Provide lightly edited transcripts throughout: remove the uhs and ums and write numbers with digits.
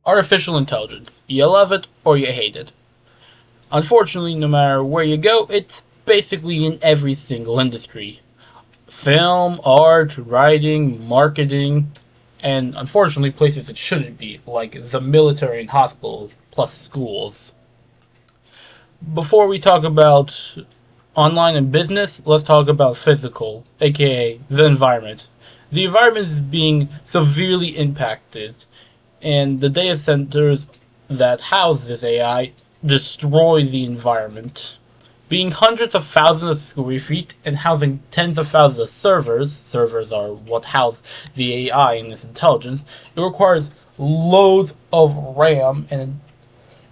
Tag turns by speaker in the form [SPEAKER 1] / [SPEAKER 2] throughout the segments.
[SPEAKER 1] Artificial intelligence. You love it or you hate it. Unfortunately, no matter where you go, it's basically in every single industry. Film, art, writing, marketing, and unfortunately places it shouldn't be, like the military and hospitals, plus schools. Before we talk about online and business, let's talk about physical, aka the environment. The environment is being severely impacted, and the data centers that house this AI destroy the environment. Being hundreds of thousands of square feet and housing tens of thousands of servers are what house the AI and its intelligence, it requires loads of RAM and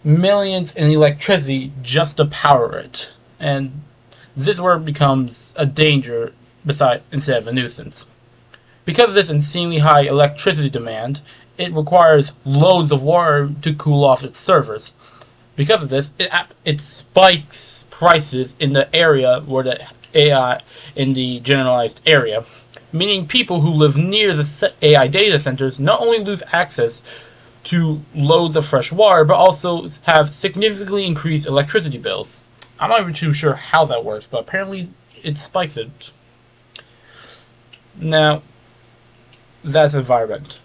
[SPEAKER 1] millions in electricity just to power it. And this is where it becomes a danger instead of a nuisance. Because of this insanely high electricity demand, it requires loads of water to cool off its servers. Because of this, it spikes prices in the area where the AI in the generalized area, meaning people who live near the AI data centers not only lose access to loads of fresh water, but also have significantly increased electricity bills. I'm not even too sure how that works, but apparently it spikes it. Now, that's environment.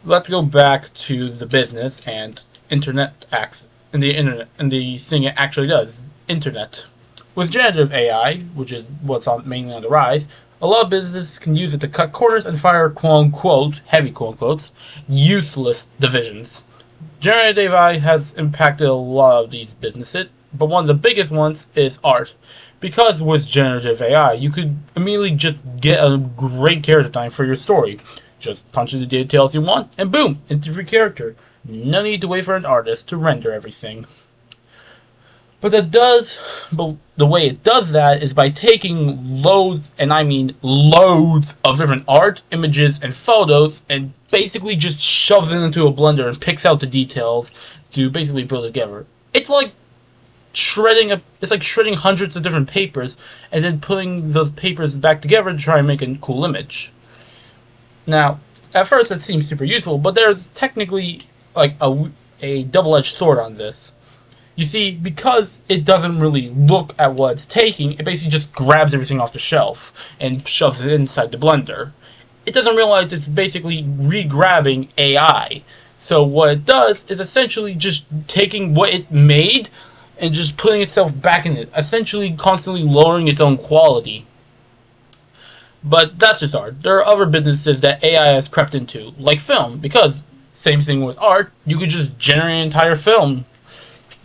[SPEAKER 1] Let's go back to the business and internet access, and the internet, and the thing it actually does, internet. With generative AI, which is mainly on the rise, a lot of businesses can use it to cut corners and fire quote-unquote, heavy quote-unquotes, useless divisions. Generative AI has impacted a lot of these businesses, but one of the biggest ones is art. Because with generative AI, you could immediately just get a great character design for your story. Just punch in the details you want, and boom, into your character. No need to wait for an artist to render everything. But the way it does that is by taking loads, and I mean loads, of different art, images, and photos, and basically just shoves it into a blender and picks out the details to basically build it together. It's like shredding hundreds of different papers and then putting those papers back together to try and make a cool image. Now, at first it seems super useful, but there's technically like a double-edged sword on this. You see, because it doesn't really look at what it's taking, it basically just grabs everything off the shelf and shoves it inside the blender. It doesn't realize it's basically re-grabbing AI. So what it does is essentially just taking what it made and just putting itself back in it, essentially constantly lowering its own quality. But that's just art. There are other businesses that AI has crept into, like film, because same thing with art, you could just generate an entire film,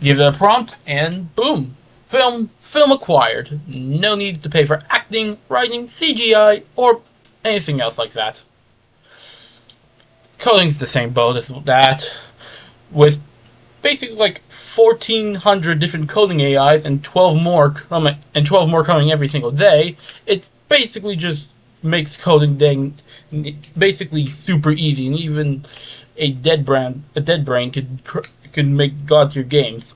[SPEAKER 1] give it a prompt, and boom, film acquired. No need to pay for acting, writing, CGI, or anything else like that. Coding's the same boat as that, with basically like 1,400 different coding AIs and 12 more coming every single day. It basically just makes coding basically super easy, and even a dead brain could make god tier games.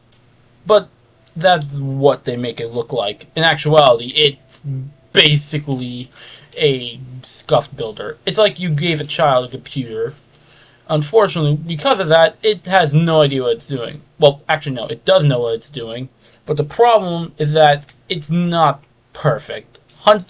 [SPEAKER 1] But that's what they make it look like. In actuality, it's basically a scuffed builder. It's like you gave a child a computer. Unfortunately, because of that, it has no idea what it's doing. Well, actually, no, it does know what it's doing, but the problem is that it's not perfect.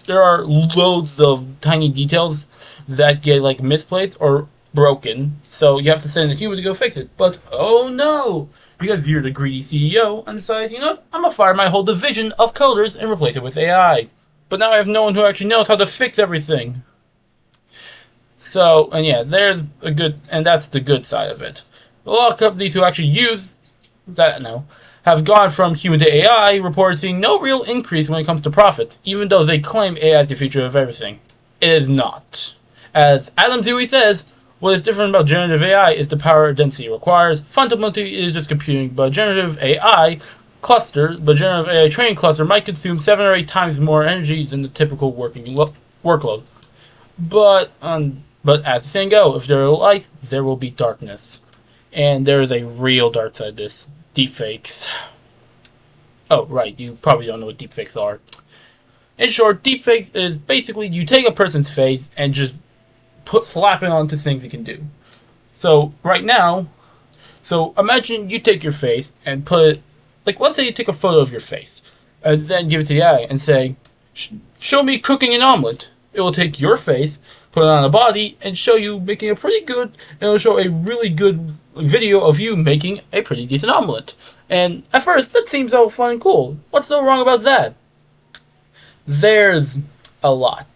[SPEAKER 1] There are loads of tiny details that get like misplaced or broken, so you have to send a human to go fix it. But oh no, because you're the greedy CEO and decide, I'm gonna fire my whole division of coders and replace it with AI. But now I have no one who actually knows how to fix everything. So, and yeah, that's the good side of it. A lot of companies who actually use that now have gone from human to AI reported seeing no real increase when it comes to profits, even though they claim AI is the future of everything. It is not. As Adam Dewey says, what is different about generative AI is the power density it requires. Fundamentally, it is just computing, but generative AI training cluster might consume 7 or 8 times more energy than the typical workload. But as the saying goes, if there is light, there will be darkness. And there is a real dark side to this. Deepfakes. Oh, right, you probably don't know what deepfakes are. In short, deepfakes is basically you take a person's face and just slap it onto things it can do. So, right now, So imagine you take your face and put it, like, let's say you take a photo of your face and then give it to the AI and say, show me cooking an omelet. It will take your face, put it on a body, and show you making a pretty good, and it'll show a really good video of you making a pretty decent omelet. And at first, that seems all fun and cool. What's so wrong about that? There's a lot.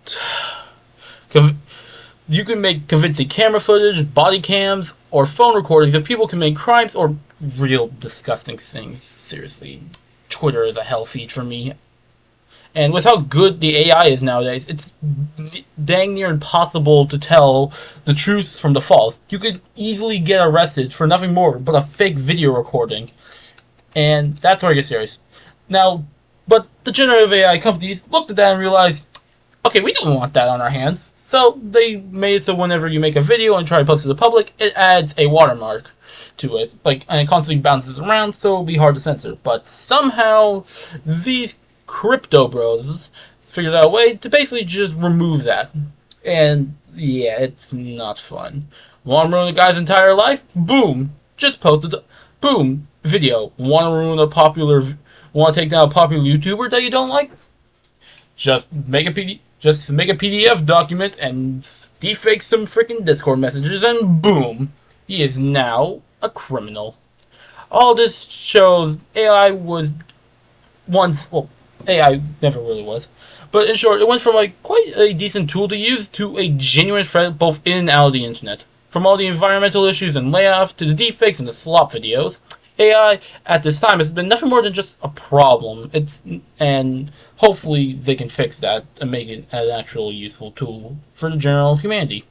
[SPEAKER 1] You can make convincing camera footage, body cams, or phone recordings of people committing crimes or real disgusting things. Seriously, Twitter is a hell feed for me. And with how good the AI is nowadays, it's dang near impossible to tell the truth from the false. You could easily get arrested for nothing more but a fake video recording. And that's where I get serious. Now, but the generative AI companies looked at that and realized, okay, we don't want that on our hands. So they made it so whenever you make a video and try to post it to the public, it adds a watermark to it. And it constantly bounces around, so it'll be hard to censor. But somehow, these crypto bros figured out a way to basically just remove that. And yeah, it's not fun. Want to ruin a guy's entire life? Boom! Just posted. Boom! Video. Want to take down a popular YouTuber that you don't like? Just make a PDF document and defake some freaking Discord messages, and boom, he is now a criminal. All this shows AI was once, well, AI never really was, but in short, it went from like quite a decent tool to use to a genuine threat both in and out of the internet. From all the environmental issues and layoffs to the deepfakes and the slop videos, AI at this time has been nothing more than just a problem. And hopefully they can fix that and make it an actual useful tool for the general humanity.